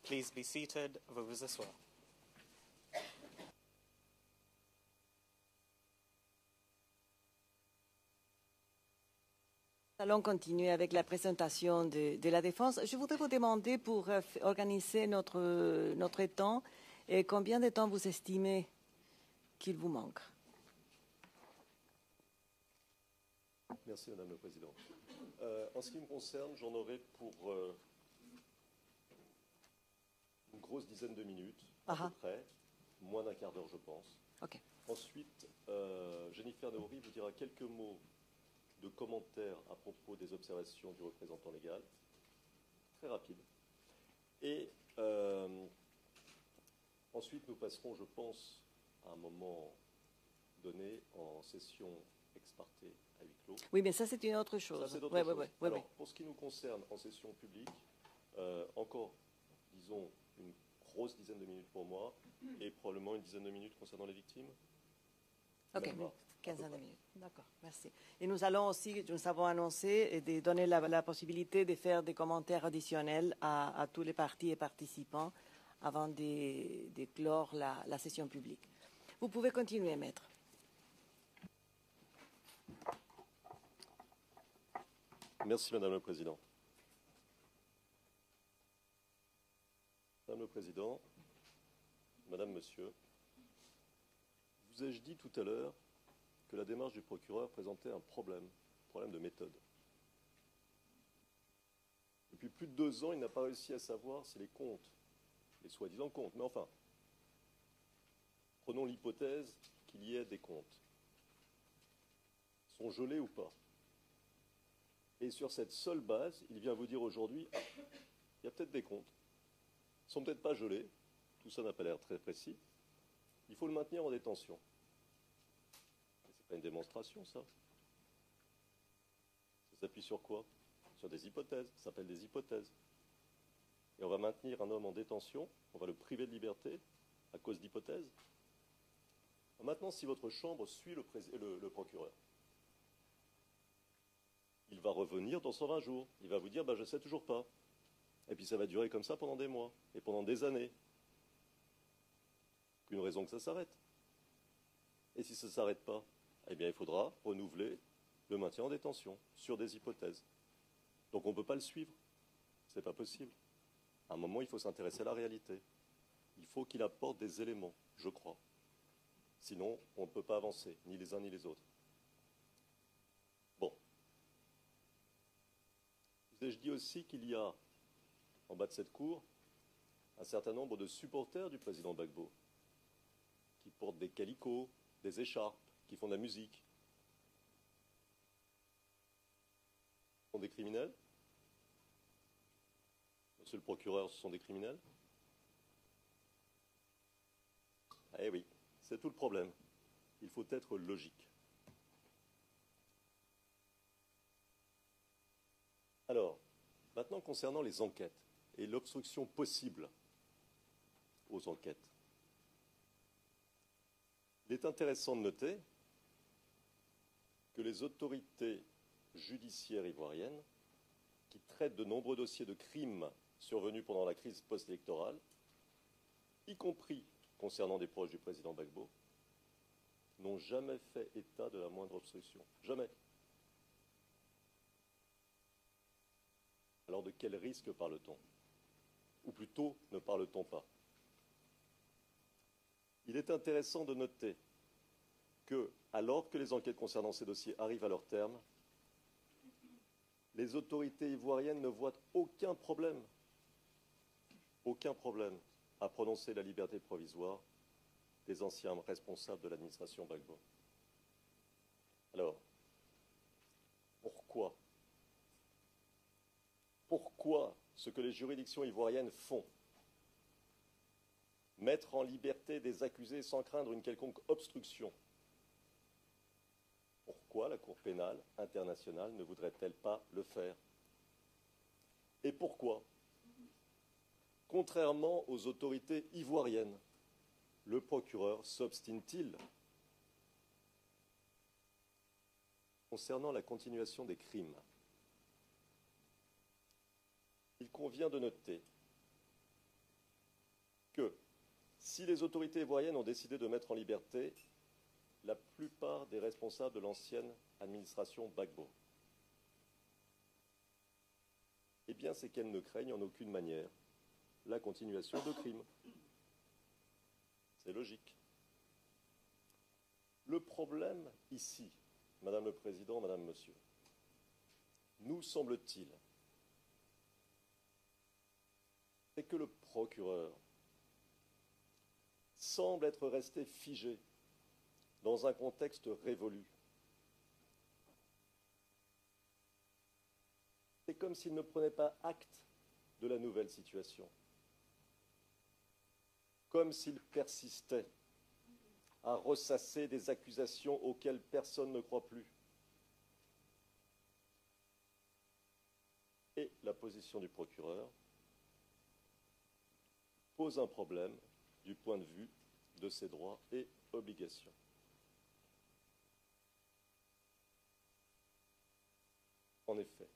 Please be seated. Vous vous asseoir. Nous allons continuer avec la présentation de la défense. Je voudrais vous demander pour organiser notre temps, et combien de temps vous estimez qu'il vous manque? Merci Madame la Présidente. En ce qui me concerne, j'en aurai pour une grosse dizaine de minutes, à peu près, moins d'un quart d'heure je pense. Okay. Ensuite, Jennifer Naouri vous dira quelques mots de commentaires à propos des observations du représentant légal, très rapide. Et ensuite, nous passerons, je pense, à un moment donné en session ex parte à huis clos. Oui, mais ça, c'est une autre chose. Ça, c'est autre chose. Alors, pour ce qui nous concerne en session publique, encore, disons, une grosse dizaine de minutes pour moi et probablement une dizaine de minutes concernant les victimes. OK, 15 de minutes. D'accord, merci. Et nous allons aussi, nous avons annoncé et de donner la possibilité de faire des commentaires additionnels à tous les partis et participants avant de clore la session publique. Vous pouvez continuer, maître. Merci, Madame la Présidente. Madame le Président, Madame, Monsieur, vous ai-je dit tout à l'heure que la démarche du procureur présentait un problème de méthode. Depuis plus de 2 ans, il n'a pas réussi à savoir si les comptes, les soi-disant comptes, mais enfin, prenons l'hypothèse qu'il y ait des comptes, sont gelés ou pas. Et sur cette seule base, il vient vous dire aujourd'hui, il y a peut-être des comptes. Ils ne sont peut-être pas gelés, tout ça n'a pas l'air très précis. Il faut le maintenir en détention. Ce n'est pas une démonstration, ça. Ça s'appuie sur quoi? Sur des hypothèses. Ça s'appelle des hypothèses. Et on va maintenir un homme en détention, on va le priver de liberté à cause d'hypothèses. Maintenant, si votre chambre suit le procureur, il va revenir dans 120 jours. Il va vous dire, je ne sais toujours pas. Et puis ça va durer comme ça pendant des mois et pendant des années. Une raison que ça s'arrête. Et si ça ne s'arrête pas, eh bien il faudra renouveler le maintien en détention sur des hypothèses. Donc on ne peut pas le suivre. Ce n'est pas possible. À un moment, il faut s'intéresser à la réalité. Il faut qu'il apporte des éléments, je crois. Sinon, on ne peut pas avancer, ni les uns ni les autres. Bon. Je dis aussi qu'il y a, en bas de cette cour, un certain nombre de supporters du président Gbagbo, qui portent des calicots, des écharpes, qui font de la musique. Ce sont des criminels? Monsieur le procureur, ce sont des criminels? Eh oui, c'est tout le problème. Il faut être logique. Alors, maintenant concernant les enquêtes et l'obstruction possible aux enquêtes, il est intéressant de noter que les autorités judiciaires ivoiriennes, qui traitent de nombreux dossiers de crimes survenus pendant la crise post-électorale, y compris concernant des proches du président Gbagbo, n'ont jamais fait état de la moindre obstruction. Jamais. Alors de quel risque parle-t-on? Ou plutôt, ne parle-t-on pas? Il est intéressant de noter que, alors que les enquêtes concernant ces dossiers arrivent à leur terme, les autorités ivoiriennes ne voient aucun problème à prononcer la liberté provisoire des anciens responsables de l'administration Gbagbo. Alors, pourquoi ce que les juridictions ivoiriennes font, mettre en liberté des accusés sans craindre une quelconque obstruction, pourquoi la Cour pénale internationale ne voudrait-elle pas le faire? Et pourquoi, contrairement aux autorités ivoiriennes, le procureur s'obstine-t-il concernant la continuation des crimes? Il convient de noter Si les autorités ivoiriennes ont décidé de mettre en liberté la plupart des responsables de l'ancienne administration Gbagbo, eh bien, c'est qu'elles ne craignent en aucune manière la continuation de crimes. C'est logique. Le problème ici, Madame le Président, Madame, Monsieur, nous semble-t-il, c'est que le procureur semble être resté figé dans un contexte révolu. C'est comme s'il ne prenait pas acte de la nouvelle situation, comme s'il persistait à ressasser des accusations auxquelles personne ne croit plus. Et la position du procureur pose un problème du point de vue de ses droits et obligations. En effet,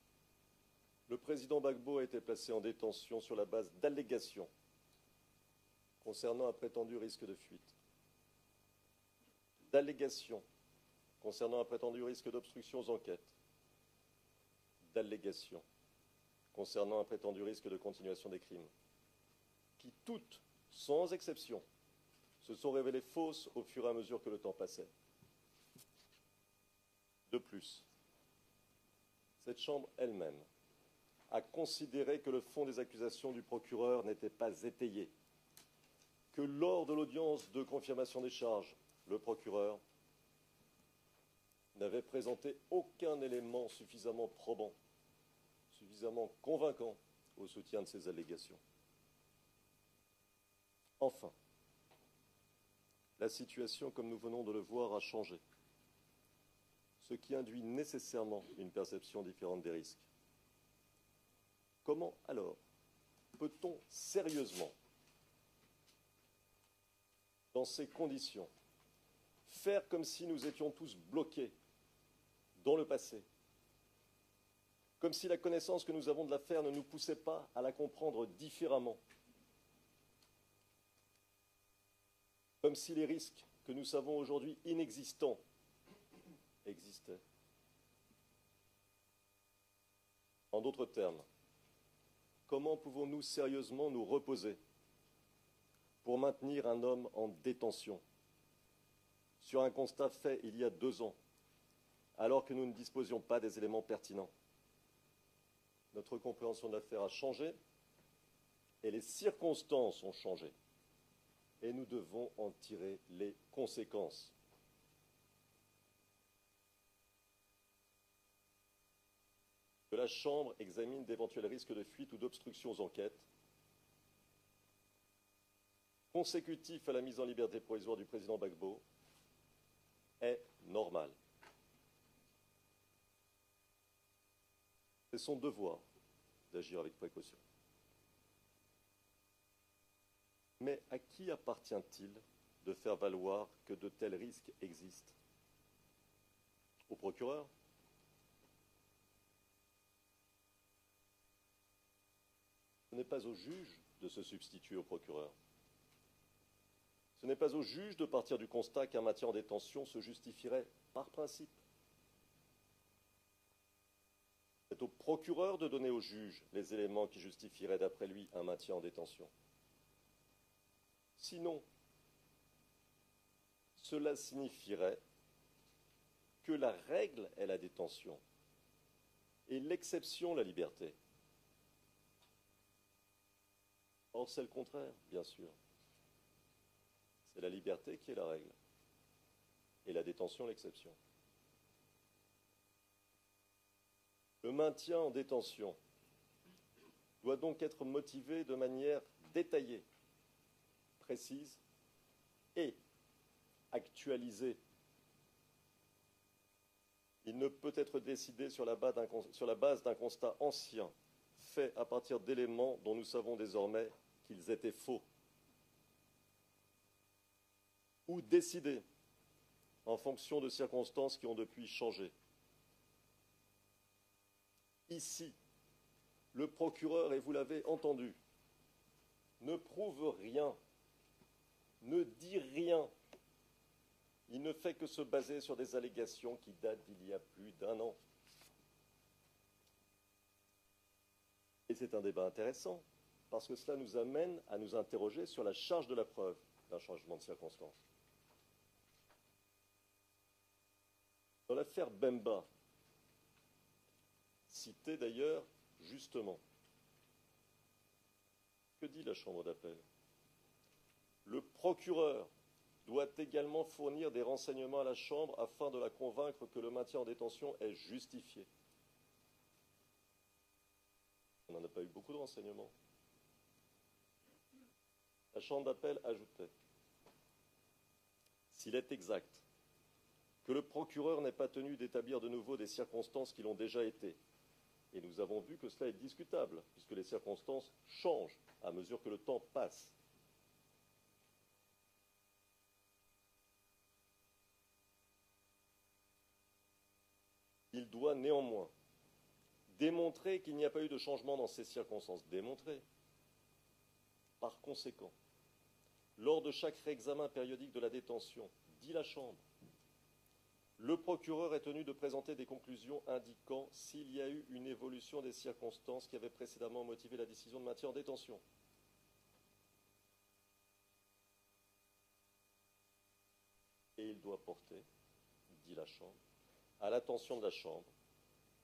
le président Gbagbo a été placé en détention sur la base d'allégations concernant un prétendu risque de fuite, d'allégations concernant un prétendu risque d'obstruction aux enquêtes, d'allégations concernant un prétendu risque de continuation des crimes, qui toutes, sans exception, se sont révélées fausses au fur et à mesure que le temps passait. De plus, cette Chambre elle-même a considéré que le fond des accusations du procureur n'était pas étayé, que lors de l'audience de confirmation des charges, le procureur n'avait présenté aucun élément suffisamment probant, suffisamment convaincant au soutien de ces allégations. Enfin, la situation, comme nous venons de le voir, a changé, ce qui induit nécessairement une perception différente des risques. Comment alors peut-on sérieusement, dans ces conditions, faire comme si nous étions tous bloqués dans le passé, comme si la connaissance que nous avons de l'affaire ne nous poussait pas à la comprendre différemment, comme si les risques que nous savons aujourd'hui inexistants existaient. En d'autres termes, comment pouvons-nous sérieusement nous reposer pour maintenir un homme en détention sur un constat fait il y a 2 ans, alors que nous ne disposions pas des éléments pertinents? Notre compréhension de l'affaire a changé et les circonstances ont changé. Et nous devons en tirer les conséquences. Que la Chambre examine d'éventuels risques de fuite ou d'obstruction aux enquêtes consécutifs à la mise en liberté provisoire du président Gbagbo est normal. C'est son devoir d'agir avec précaution. Mais à qui appartient-il de faire valoir que de tels risques existent? Au procureur? Ce n'est pas au juge de se substituer au procureur. Ce n'est pas au juge de partir du constat qu'un maintien en détention se justifierait par principe. C'est au procureur de donner au juge les éléments qui justifieraient d'après lui un maintien en détention. Sinon, cela signifierait que la règle est la détention et l'exception la liberté. Or, c'est le contraire, bien sûr. C'est la liberté qui est la règle et la détention l'exception. Le maintien en détention doit donc être motivé de manière détaillée, précise et actualisée. Il ne peut être décidé sur la base d'un constat ancien, fait à partir d'éléments dont nous savons désormais qu'ils étaient faux, ou décidé en fonction de circonstances qui ont depuis changé. Ici, le procureur, et vous l'avez entendu, ne prouve rien ne dit rien. Il ne fait que se baser sur des allégations qui datent d'il y a plus d'1 an. Et c'est un débat intéressant, parce que cela nous amène à nous interroger sur la charge de la preuve d'un changement de circonstance. Dans l'affaire Bemba, citée d'ailleurs justement, que dit la Chambre d'appel? Le procureur doit également fournir des renseignements à la Chambre afin de la convaincre que le maintien en détention est justifié. On n'en a pas eu beaucoup de renseignements. La Chambre d'appel ajoutait: s'il est exact que le procureur n'est pas tenu d'établir de nouveau des circonstances qui l'ont déjà été, et nous avons vu que cela est discutable, puisque les circonstances changent à mesure que le temps passe. Il doit néanmoins démontrer qu'il n'y a pas eu de changement dans ces circonstances. Démontrer. Par conséquent, lors de chaque réexamen périodique de la détention, dit la Chambre, le procureur est tenu de présenter des conclusions indiquant s'il y a eu une évolution des circonstances qui avaient précédemment motivé la décision de maintien en détention. Et il doit porter, dit la Chambre, à l'attention de la Chambre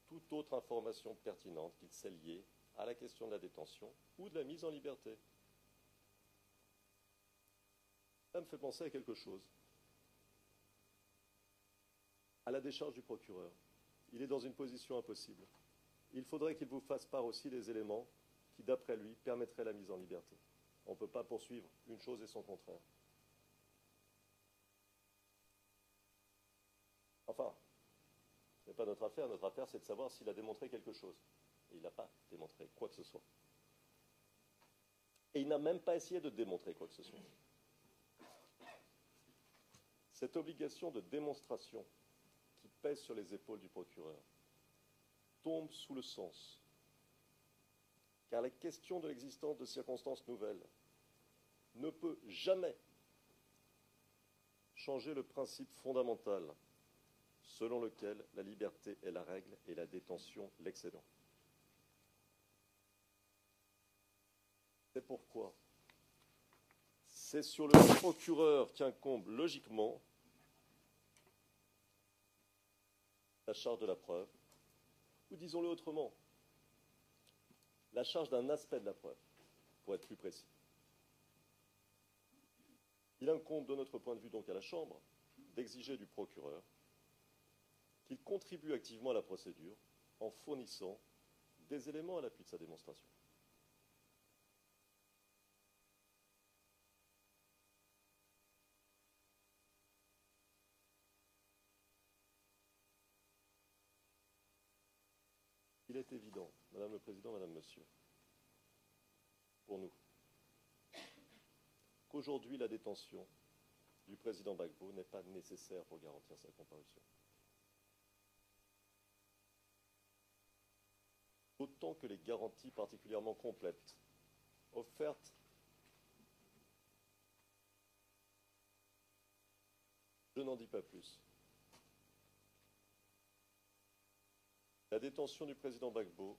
toute autre information pertinente qu'il sait liée à la question de la détention ou de la mise en liberté. Ça me fait penser à quelque chose. À la décharge du procureur. Il est dans une position impossible. Il faudrait qu'il vous fasse part aussi des éléments qui, d'après lui, permettraient la mise en liberté. On ne peut pas poursuivre une chose et son contraire. Enfin, ce n'est pas notre affaire. Notre affaire, c'est de savoir s'il a démontré quelque chose. Et il n'a pas démontré quoi que ce soit. Et il n'a même pas essayé de démontrer quoi que ce soit. Cette obligation de démonstration qui pèse sur les épaules du procureur tombe sous le sens, car la question de l'existence de circonstances nouvelles ne peut jamais changer le principe fondamental selon lequel la liberté est la règle et la détention l'excédent. C'est pourquoi c'est sur le procureur qu'incombe logiquement la charge de la preuve, ou disons-le autrement, la charge d'un aspect de la preuve, pour être plus précis. Il incombe de notre point de vue donc à la Chambre d'exiger du procureur qu'il contribue activement à la procédure en fournissant des éléments à l'appui de sa démonstration. Il est évident, Madame le Président, Madame, Monsieur, pour nous, qu'aujourd'hui la détention du président Gbagbo n'est pas nécessaire pour garantir sa comparution. D'autant que les garanties particulièrement complètes offertes je n'en dis pas plus. La détention du président Gbagbo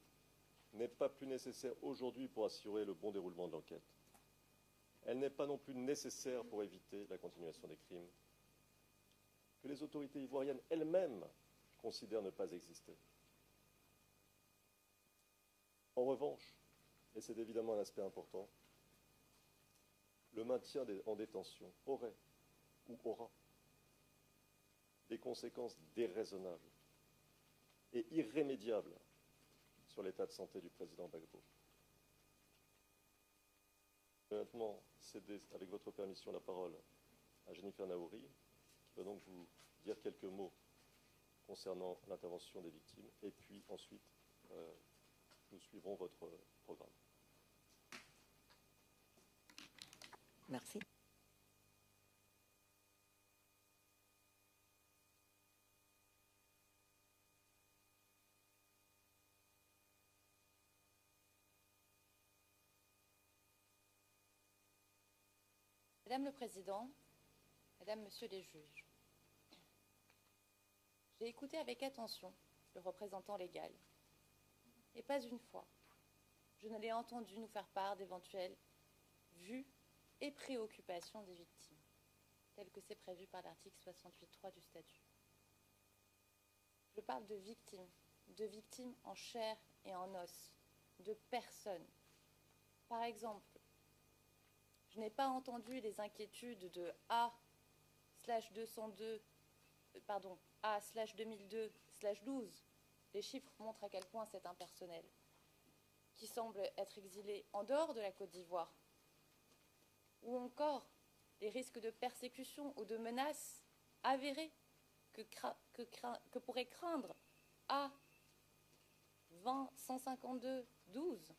n'est pas plus nécessaire aujourd'hui pour assurer le bon déroulement de l'enquête. Elle n'est pas non plus nécessaire pour éviter la continuation des crimes que les autorités ivoiriennes elles-mêmes considèrent ne pas exister. En revanche, et c'est évidemment un aspect important, le maintien en détention aurait ou aura des conséquences déraisonnables et irrémédiable sur l'état de santé du président Gbagbo. Je vais maintenant céder, avec votre permission, la parole à Jennifer Naouri, qui va donc vous dire quelques mots concernant l'intervention des victimes, et puis ensuite, nous suivrons votre programme. Merci. Madame le Président, Madame, Monsieur les juges, j'ai écouté avec attention le représentant légal, et pas une fois, je ne l'ai entendu nous faire part d'éventuelles vues et préoccupations des victimes, telles que c'est prévu par l'article 68.3 du statut. Je parle de victimes en chair et en os, de personnes. Par exemple, je n'ai pas entendu les inquiétudes de A/2002/12. Les chiffres montrent à quel point c'est impersonnel, qui semble être exilé en dehors de la Côte d'Ivoire. Ou encore les risques de persécution ou de menaces avérées que pourrait craindre A/20.152/12.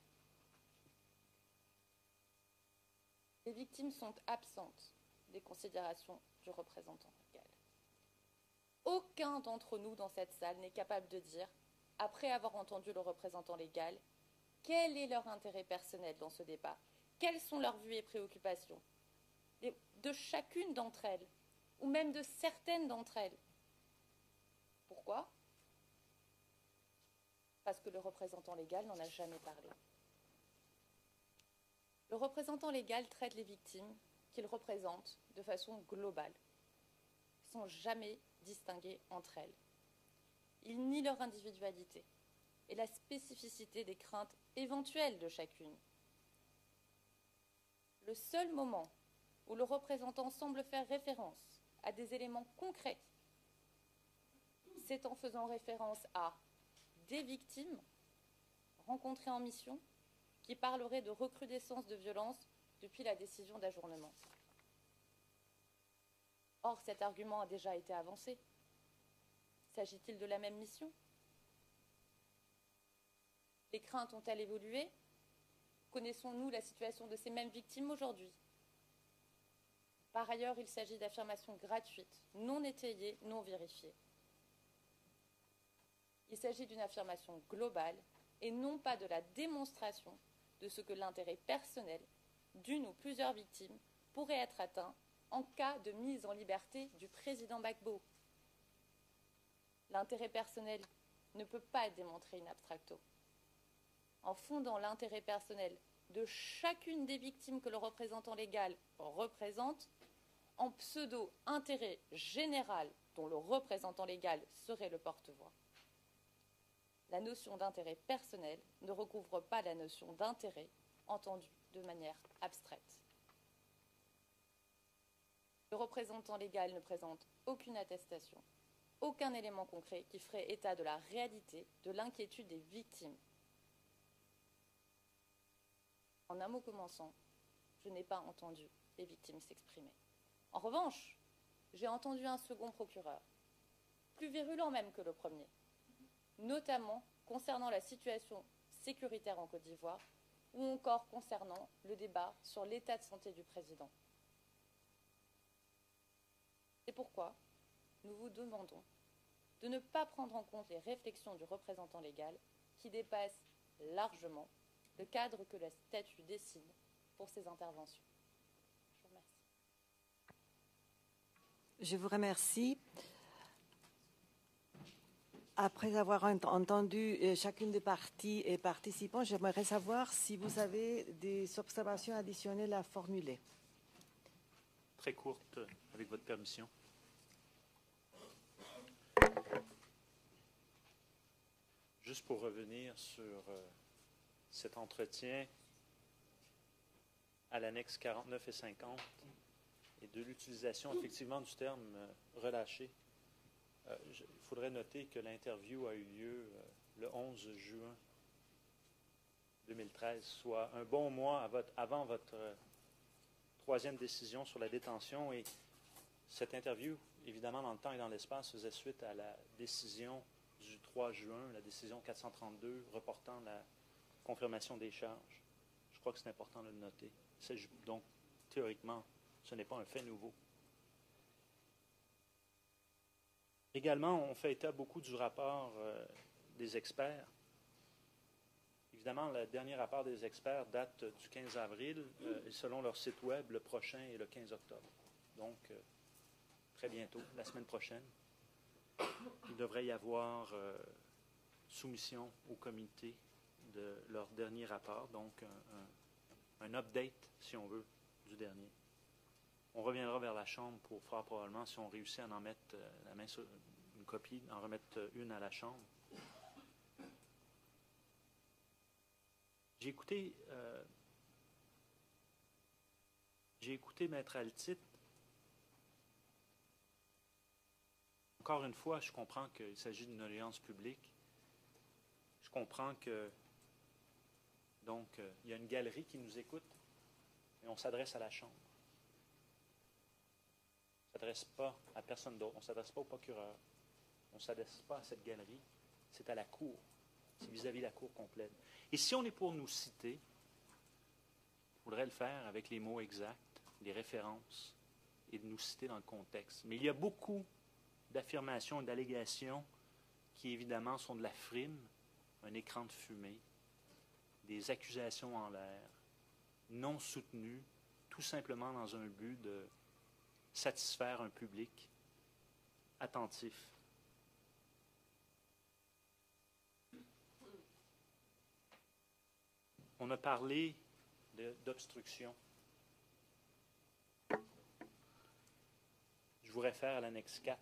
Les victimes sont absentes des considérations du représentant légal. Aucun d'entre nous dans cette salle n'est capable de dire, après avoir entendu le représentant légal, quel est leur intérêt personnel dans ce débat, quelles sont leurs vues et préoccupations, de chacune d'entre elles, ou même de certaines d'entre elles. Pourquoi ? Parce que le représentant légal n'en a jamais parlé. Le représentant légal traite les victimes qu'il représente de façon globale, sans jamais distinguer entre elles. Il nie leur individualité et la spécificité des craintes éventuelles de chacune. Le seul moment où le représentant semble faire référence à des éléments concrets, c'est en faisant référence à des victimes rencontrées en mission qui parleraient de recrudescence de violence depuis la décision d'ajournement. Or, cet argument a déjà été avancé. S'agit-il de la même mission ? Les craintes ont-elles évolué ? Connaissons-nous la situation de ces mêmes victimes aujourd'hui ? Par ailleurs, il s'agit d'affirmations gratuites, non étayées, non vérifiées. Il s'agit d'une affirmation globale et non pas de la démonstration de ce que l'intérêt personnel d'une ou plusieurs victimes pourrait être atteint en cas de mise en liberté du président Gbagbo. L'intérêt personnel ne peut pas être démontré in abstracto. En fondant l'intérêt personnel de chacune des victimes que le représentant légal représente, en pseudo-intérêt général dont le représentant légal serait le porte-voix. La notion d'intérêt personnel ne recouvre pas la notion d'intérêt entendue de manière abstraite. Le représentant légal ne présente aucune attestation, aucun élément concret qui ferait état de la réalité de l'inquiétude des victimes. En un mot commençant, je n'ai pas entendu les victimes s'exprimer. En revanche, j'ai entendu un second procureur, plus virulent même que le premier, notamment concernant la situation sécuritaire en Côte d'Ivoire ou encore concernant le débat sur l'état de santé du président. C'est pourquoi nous vous demandons de ne pas prendre en compte les réflexions du représentant légal qui dépassent largement le cadre que le statut dessine pour ces interventions. Je vous remercie. Je vous remercie. Après avoir entendu chacune des parties et participants, j'aimerais savoir si vous avez des observations additionnelles à formuler. Très courte, avec votre permission. Juste pour revenir sur cet entretien à l'annexe 49 et 50 et de l'utilisation effectivement du terme relâché. Il faudrait noter que l'interview a eu lieu le 11 juin 2013, soit un bon mois avant votre troisième décision sur la détention. Et cette interview, évidemment, dans le temps et dans l'espace, faisait suite à la décision du 3 juin, la décision 432, reportant la confirmation des charges. Je crois que c'est important de le noter. Donc, théoriquement, ce n'est pas un fait nouveau. Également, on fait état beaucoup du rapport des experts. Évidemment, évidemment, le dernier rapport des experts date du 15 avril et selon leur site web, le prochain est le 15 octobre. Donc, très bientôt, la semaine prochaine, il devrait y avoir soumission au comité de leur dernier rapport, donc un update, si on veut, du dernier. On reviendra vers la Chambre pour fort probablement, si on réussit à en mettre la main sur une copie, en remettre une à la Chambre. J'ai écouté Maître Altit. Encore une fois, je comprends qu'il s'agit d'une audience publique. Je comprends que, donc, il y a une galerie qui nous écoute et on s'adresse à la Chambre. On ne s'adresse pas à personne d'autre. On ne s'adresse pas au procureur. On ne s'adresse pas à cette galerie. C'est à la Cour. C'est vis-à-vis de la Cour complète. Et si on est pour nous citer, il faudrait le faire avec les mots exacts, les références, et de nous citer dans le contexte. Mais il y a beaucoup d'affirmations et d'allégations qui, évidemment, sont de la frime, un écran de fumée, des accusations en l'air, non soutenues, tout simplement dans un but de satisfaire un public attentif. On a parlé d'obstruction. Je vous réfère à l'annexe 4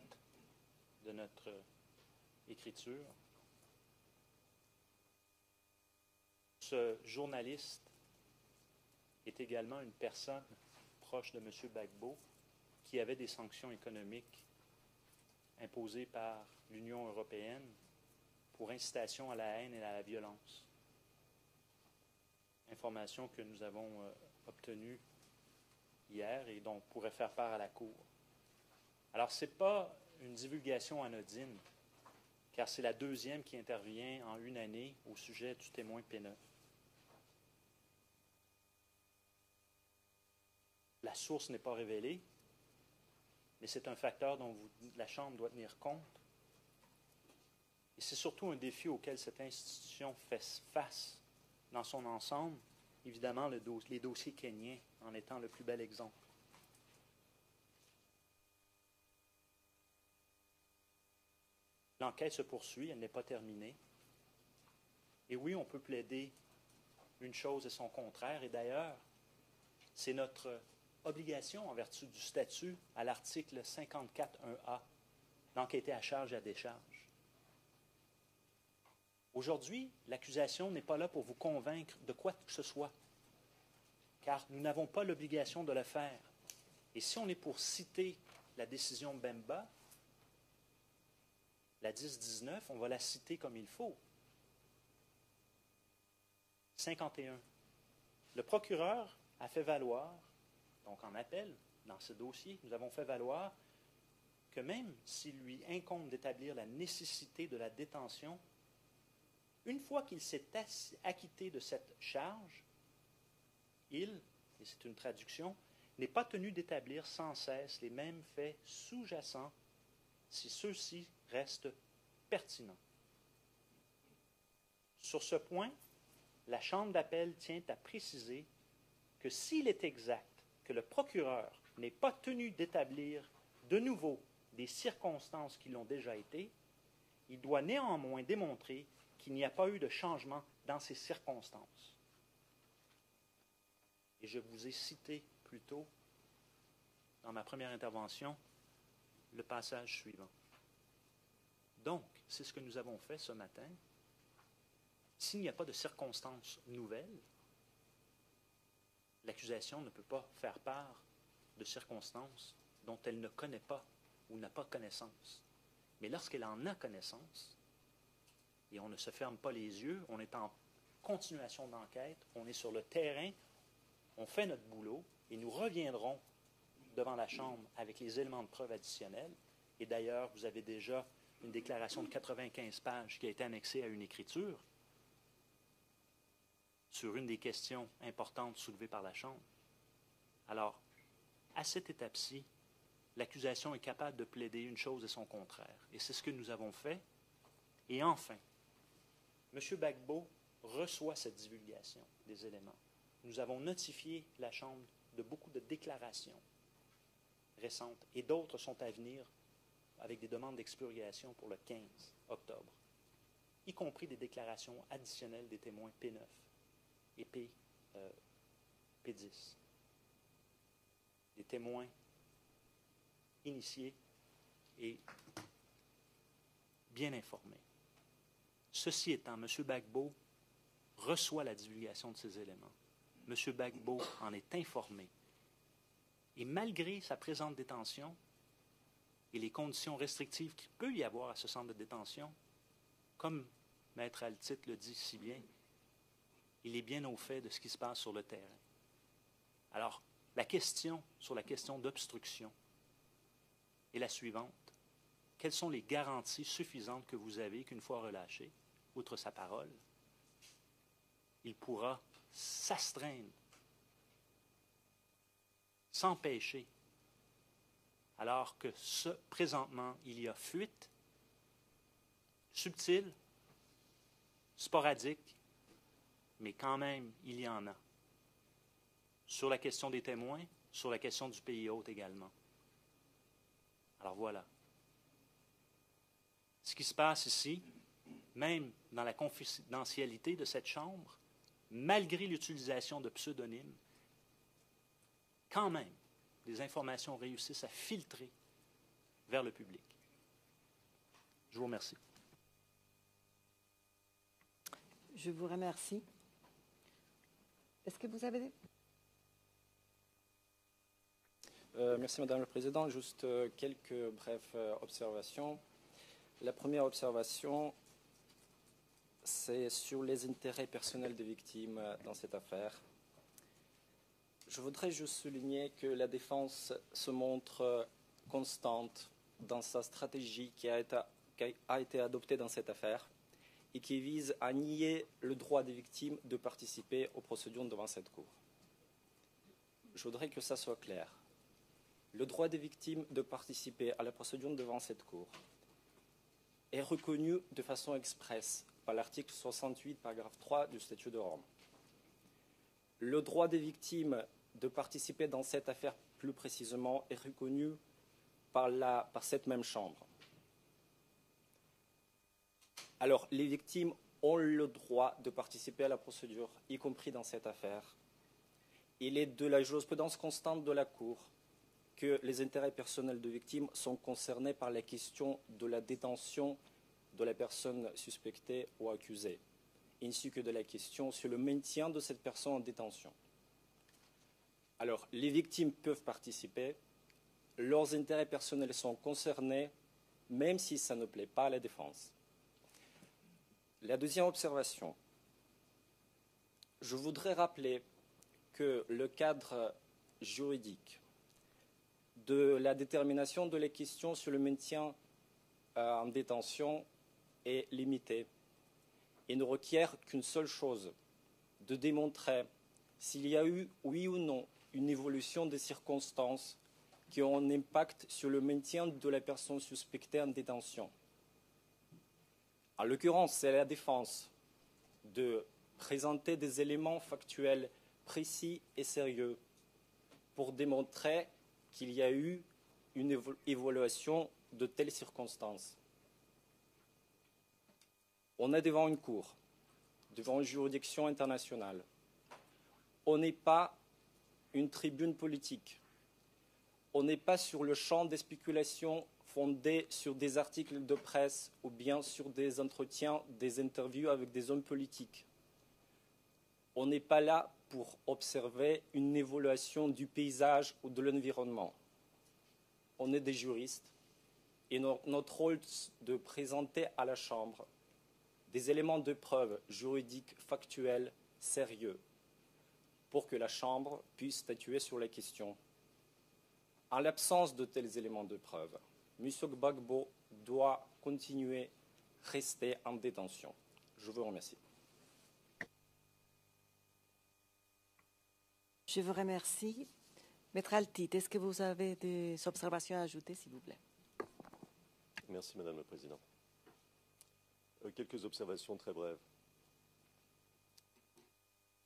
de notre écriture. Ce journaliste est également une personne proche de M. Gbagbo qui avait des sanctions économiques imposées par l'Union européenne pour incitation à la haine et à la violence. Information que nous avons obtenue hier et dont on pourrait faire part à la Cour. Alors, ce n'est pas une divulgation anodine, car c'est la deuxième qui intervient en une année au sujet du témoin P9. La source n'est pas révélée, mais c'est un facteur dont la Chambre doit tenir compte. Et c'est surtout un défi auquel cette institution fait face dans son ensemble, évidemment les dossiers kenyans en étant le plus bel exemple. L'enquête se poursuit, elle n'est pas terminée. Et oui, on peut plaider une chose et son contraire. Et d'ailleurs, c'est notre obligation en vertu du statut à l'article 54.1a d'enquêter à charge et à décharge. Aujourd'hui, l'accusation n'est pas là pour vous convaincre de quoi que ce soit, car nous n'avons pas l'obligation de le faire. Et si on est pour citer la décision Bemba, la 10-19, on va la citer comme il faut. 51. Le procureur a fait valoir, donc en appel, dans ce dossier, nous avons fait valoir que même s'il lui incombe d'établir la nécessité de la détention, une fois qu'il s'est acquitté de cette charge, il, et c'est une traduction, n'est pas tenu d'établir sans cesse les mêmes faits sous-jacents si ceux-ci restent pertinents. Sur ce point, la Chambre d'appel tient à préciser que s'il est exact que le procureur n'est pas tenu d'établir de nouveau des circonstances qui l'ont déjà été, il doit néanmoins démontrer qu'il n'y a pas eu de changement dans ces circonstances. Et je vous ai cité plus tôt, dans ma première intervention, le passage suivant. Donc, c'est ce que nous avons fait ce matin. S'il n'y a pas de circonstances nouvelles, l'accusation ne peut pas faire part de circonstances dont elle ne connaît pas ou n'a pas connaissance. Mais lorsqu'elle en a connaissance, et on ne se ferme pas les yeux, on est en continuation d'enquête, on est sur le terrain, on fait notre boulot, et nous reviendrons devant la Chambre avec les éléments de preuve additionnels. Et d'ailleurs, vous avez déjà une déclaration de 95 pages qui a été annexée à une écriture sur une des questions importantes soulevées par la Chambre. Alors, à cette étape-ci, l'accusation est capable de plaider une chose et son contraire. Et c'est ce que nous avons fait. Et enfin, M. Gbagbo reçoit cette divulgation des éléments. Nous avons notifié la Chambre de beaucoup de déclarations récentes et d'autres sont à venir avec des demandes d'expurgation pour le 15 octobre, y compris des déclarations additionnelles des témoins P9 et P10. Des témoins initiés et bien informés. Ceci étant, M. Gbagbo reçoit la divulgation de ces éléments. M. Gbagbo en est informé. Et malgré sa présente détention et les conditions restrictives qu'il peut y avoir à ce centre de détention, comme Maître Altit le dit si bien, il est bien au fait de ce qui se passe sur le terrain. Alors, la question sur la question d'obstruction est la suivante. Quelles sont les garanties suffisantes que vous avez qu'une fois relâché, outre sa parole, il pourra s'astreindre, s'empêcher, alors que présentement, il y a fuite subtile, sporadique, mais quand même, il y en a. Sur la question des témoins, sur la question du pays hôte également. Alors voilà. Ce qui se passe ici, même dans la confidentialité de cette Chambre, malgré l'utilisation de pseudonymes, quand même, des informations réussissent à filtrer vers le public. Je vous remercie. Je vous remercie. Est-ce que vous avez des... Merci Madame la Présidente. Juste quelques brèves observations. La première observation, c'est sur les intérêts personnels des victimes dans cette affaire. Je voudrais juste souligner que la défense se montre constante dans sa stratégie qui a été adoptée dans cette affaire et qui vise à nier le droit des victimes de participer aux procédures devant cette Cour. Je voudrais que ça soit clair. Le droit des victimes de participer à la procédure devant cette Cour est reconnu de façon expresse par l'article 68, paragraphe 3 du statut de Rome. Le droit des victimes de participer dans cette affaire plus précisément est reconnu par cette même Chambre. Alors, les victimes ont le droit de participer à la procédure, y compris dans cette affaire. Il est de la jurisprudence constante de la Cour que les intérêts personnels de victimes sont concernés par la question de la détention de la personne suspectée ou accusée, ainsi que de la question sur le maintien de cette personne en détention. Alors, les victimes peuvent participer, leurs intérêts personnels sont concernés, même si ça ne plaît pas à la défense. La deuxième observation, je voudrais rappeler que le cadre juridique de la détermination de la question sur le maintien en détention est limité et ne requiert qu'une seule chose, de démontrer s'il y a eu, oui ou non, une évolution des circonstances qui ont un impact sur le maintien de la personne suspectée en détention. En l'occurrence, c'est à la défense de présenter des éléments factuels précis et sérieux pour démontrer qu'il y a eu une évaluation de telles circonstances. On est devant une cour, devant une juridiction internationale. On n'est pas une tribune politique. On n'est pas sur le champ des spéculations fondées sur des articles de presse ou bien sur des entretiens, des interviews avec des hommes politiques. On n'est pas là pour observer une évaluation du paysage ou de l'environnement. On est des juristes et notre rôle est de présenter à la Chambre des éléments de preuve juridiques, factuels, sérieux, pour que la Chambre puisse statuer sur la question. En l'absence de tels éléments de preuve, M. Gbagbo doit continuer à rester en détention. Je vous remercie. Je vous remercie. Maître Altit, est-ce que vous avez des observations à ajouter, s'il vous plaît? Merci, Madame la Présidente. Quelques observations très brèves.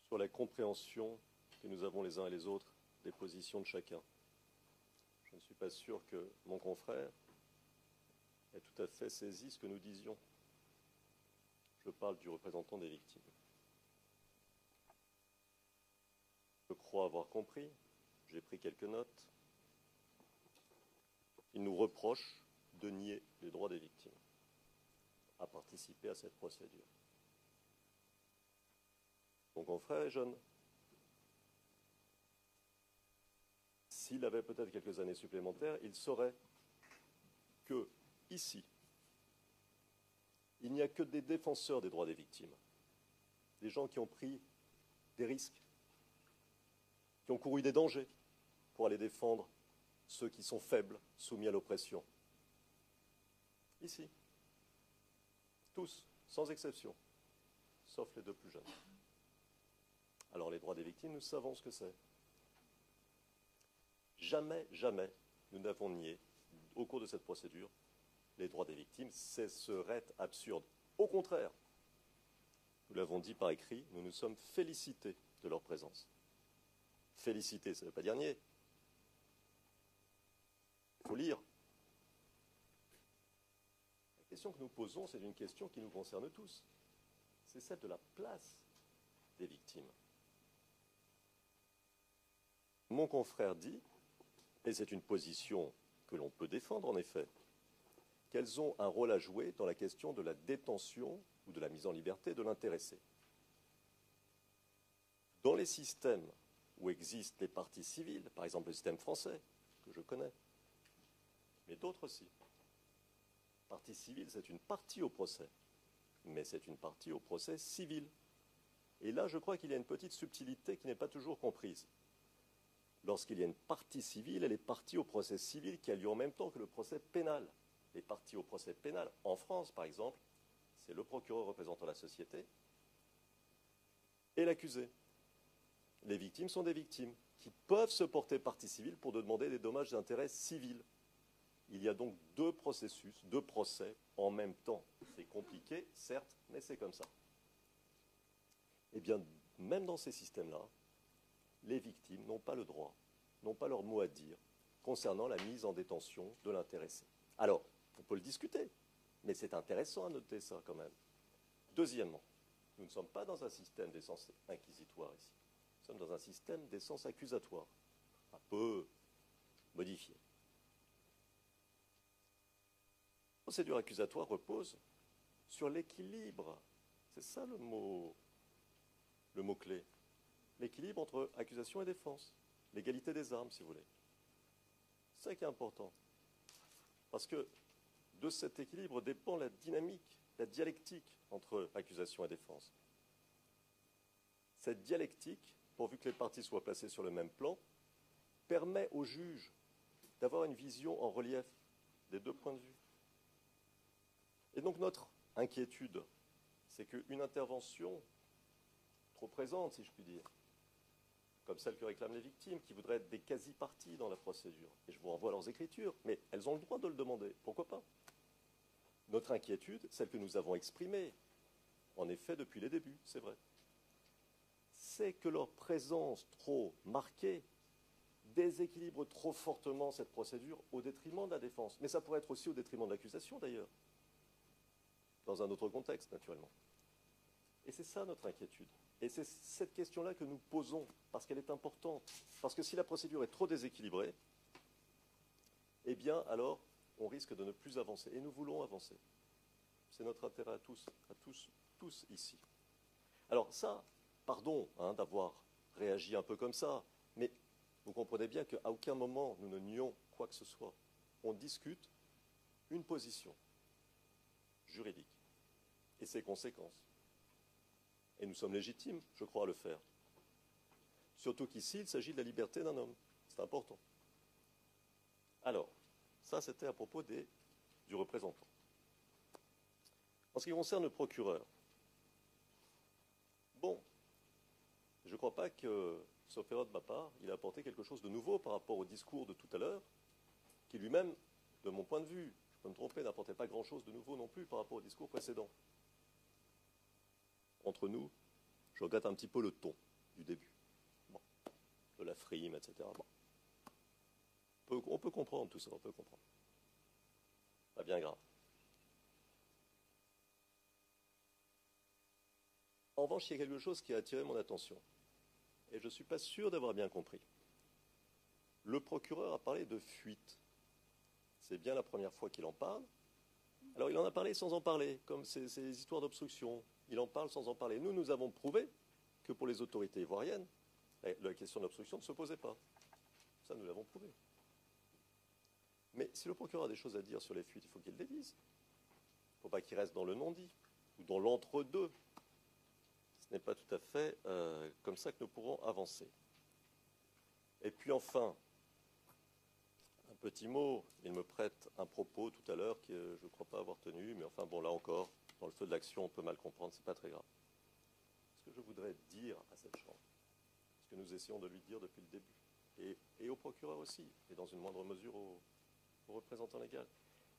sur la compréhension que nous avons les uns et les autres des positions de chacun. Je ne suis pas sûr que mon confrère ait tout à fait saisi ce que nous disions. Je parle du représentant des victimes. Je crois avoir compris, j'ai pris quelques notes. Il nous reproche de nier les droits des victimes à participer à cette procédure. Mon confrère est jeune. S'il avait peut-être quelques années supplémentaires, il saurait que, ici, il n'y a que des défenseurs des droits des victimes, des gens qui ont pris des risques, qui ont couru des dangers pour aller défendre ceux qui sont faibles, soumis à l'oppression. Ici, tous, sans exception, sauf les deux plus jeunes. Alors les droits des victimes, nous savons ce que c'est. Jamais, jamais, nous n'avons nié, au cours de cette procédure, les droits des victimes. Ce serait absurde. Au contraire, nous l'avons dit par écrit, nous nous sommes félicités de leur présence. Féliciter, ça ne veut pas dire nier. Il faut lire. La question que nous posons, c'est une question qui nous concerne tous. C'est celle de la place des victimes. Mon confrère dit, et c'est une position que l'on peut défendre en effet, qu'elles ont un rôle à jouer dans la question de la détention ou de la mise en liberté de l'intéressé. Dans les systèmes où existent les parties civiles, par exemple le système français, que je connais, mais d'autres aussi, partie civile, c'est une partie au procès, mais c'est une partie au procès civil. Et là, je crois qu'il y a une petite subtilité qui n'est pas toujours comprise. Lorsqu'il y a une partie civile, elle est partie au procès civil qui a lieu en même temps que le procès pénal. Les parties au procès pénal, en France par exemple, c'est le procureur représentant la société et l'accusé. Les victimes sont des victimes qui peuvent se porter partie civile pour demander des dommages d'intérêt civils. Il y a donc deux processus, deux procès en même temps. C'est compliqué, certes, mais c'est comme ça. Eh bien, même dans ces systèmes-là, les victimes n'ont pas le droit, n'ont pas leur mot à dire concernant la mise en détention de l'intéressé. Alors, on peut le discuter, mais c'est intéressant à noter ça quand même. Deuxièmement, nous ne sommes pas dans un système d'essence inquisitoire ici. Nous sommes dans un système d'essence accusatoire, un peu modifié. La procédure accusatoire repose sur l'équilibre. C'est ça le mot-clé. L'équilibre entre accusation et défense. L'égalité des armes, si vous voulez. C'est ça qui est important. Parce que de cet équilibre dépend la dynamique, la dialectique entre accusation et défense. Cette dialectique, pourvu que les parties soient placées sur le même plan, permet au juge d'avoir une vision en relief des deux points de vue. Et donc notre inquiétude, c'est qu'une intervention trop présente, si je puis dire, comme celle que réclament les victimes, qui voudraient être des quasi-parties dans la procédure, et je vous renvoie à leurs écritures, mais elles ont le droit de le demander, pourquoi pas? Notre inquiétude, celle que nous avons exprimée, en effet, depuis les débuts, c'est vrai, c'est que leur présence trop marquée déséquilibre trop fortement cette procédure au détriment de la défense. Mais ça pourrait être aussi au détriment de l'accusation, d'ailleurs, dans un autre contexte, naturellement. Et c'est ça notre inquiétude. Et c'est cette question-là que nous posons, parce qu'elle est importante. Parce que si la procédure est trop déséquilibrée, eh bien, alors, on risque de ne plus avancer. Et nous voulons avancer. C'est notre intérêt à tous ici. Alors ça, pardon d'avoir réagi un peu comme ça, mais vous comprenez bien qu'à aucun moment nous ne nions quoi que ce soit. On discute une position juridique et ses conséquences. Et nous sommes légitimes, je crois, à le faire. Surtout qu'ici, il s'agit de la liberté d'un homme. C'est important. Alors, ça, c'était à propos du représentant. En ce qui concerne le procureur, bon, je ne crois pas que, sauf erreur de ma part, il a apporté quelque chose de nouveau par rapport au discours de tout à l'heure, qui lui-même, de mon point de vue, je peux me tromper, n'apportait pas grand-chose de nouveau non plus par rapport au discours précédent. Entre nous, je regrette un petit peu le ton. du début. Bon. De la frime, etc. Bon. On peut comprendre tout ça, on peut comprendre. Pas bien grave. En revanche, il y a quelque chose qui a attiré mon attention. Et je ne suis pas sûr d'avoir bien compris. Le procureur a parlé de fuite. C'est bien la première fois qu'il en parle. Alors, il en a parlé sans en parler, comme ces histoires d'obstruction. Il en parle sans en parler. Nous avons prouvé que pour les autorités ivoiriennes, la question d'obstruction ne se posait pas. Ça, nous l'avons prouvé. Mais si le procureur a des choses à dire sur les fuites, il faut qu'il les dise. Il ne faut pas qu'il reste dans le non-dit ou dans l'entre-deux. Ce n'est pas tout à fait comme ça que nous pourrons avancer. Et puis enfin, un petit mot, il me prête un propos tout à l'heure que je ne crois pas avoir tenu, mais enfin bon, là encore, dans le feu de l'action, on peut mal comprendre, ce n'est pas très grave. Ce que je voudrais dire à cette Chambre, ce que nous essayons de lui dire depuis le début, et au procureur aussi, et dans une moindre mesure au représentant légal,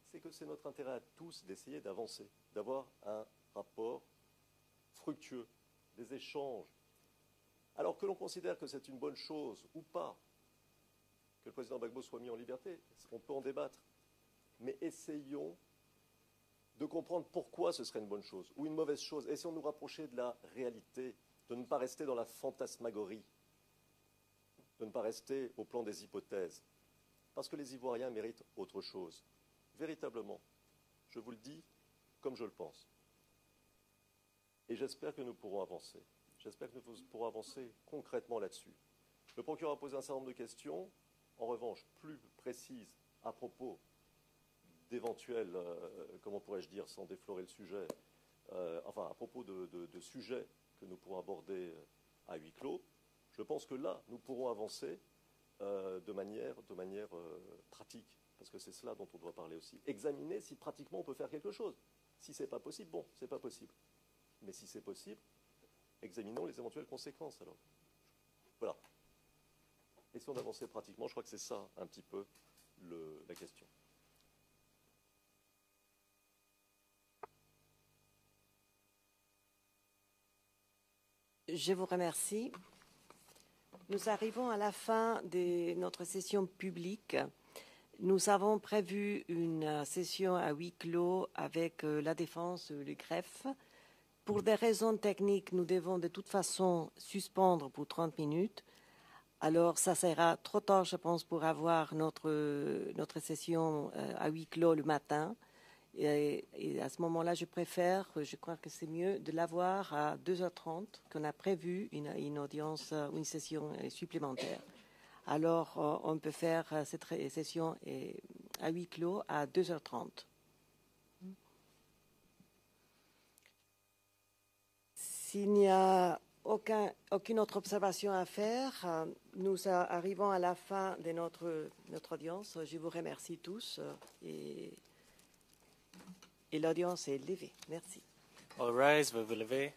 c'est que c'est notre intérêt à tous d'essayer d'avancer, d'avoir un rapport fructueux, des échanges. Alors que l'on considère que c'est une bonne chose ou pas, que le président Gbagbo soit mis en liberté, on peut en débattre. Mais essayons de comprendre pourquoi ce serait une bonne chose ou une mauvaise chose. Essayons de nous rapprocher de la réalité, de ne pas rester dans la fantasmagorie, de ne pas rester au plan des hypothèses. Parce que les Ivoiriens méritent autre chose. Véritablement, je vous le dis comme je le pense. Et j'espère que nous pourrons avancer. J'espère que nous pourrons avancer concrètement là-dessus. Le procureur a posé un certain nombre de questions, en revanche, plus précises à propos d'éventuels, comment pourrais-je dire, sans déflorer le sujet, enfin, à propos de sujets que nous pourrons aborder à huis clos. Je pense que là, nous pourrons avancer de manière pratique, parce que c'est cela dont on doit parler aussi. Examiner si pratiquement on peut faire quelque chose. Si ce n'est pas possible, bon, ce n'est pas possible. Mais si c'est possible, examinons les éventuelles conséquences alors. Voilà. Essayons d'avancer pratiquement, je crois que c'est ça un petit peu la question. Je vous remercie. Nous arrivons à la fin de notre session publique. Nous avons prévu une session à huis clos avec la défense et le greffe. Pour des raisons techniques, nous devons de toute façon suspendre pour 30 minutes. Alors, ça sera trop tard, je pense, pour avoir notre session à huis clos le matin. Et à ce moment-là, je crois que c'est mieux de l'avoir à 2h30, qu'on a prévu une audience, une session supplémentaire. Alors, on peut faire cette session à huis clos à 2h30. S'il n'y a aucune autre observation à faire, nous arrivons à la fin de notre audience. Je vous remercie tous et l'audience est levée. Merci. All rise, vous vous levez.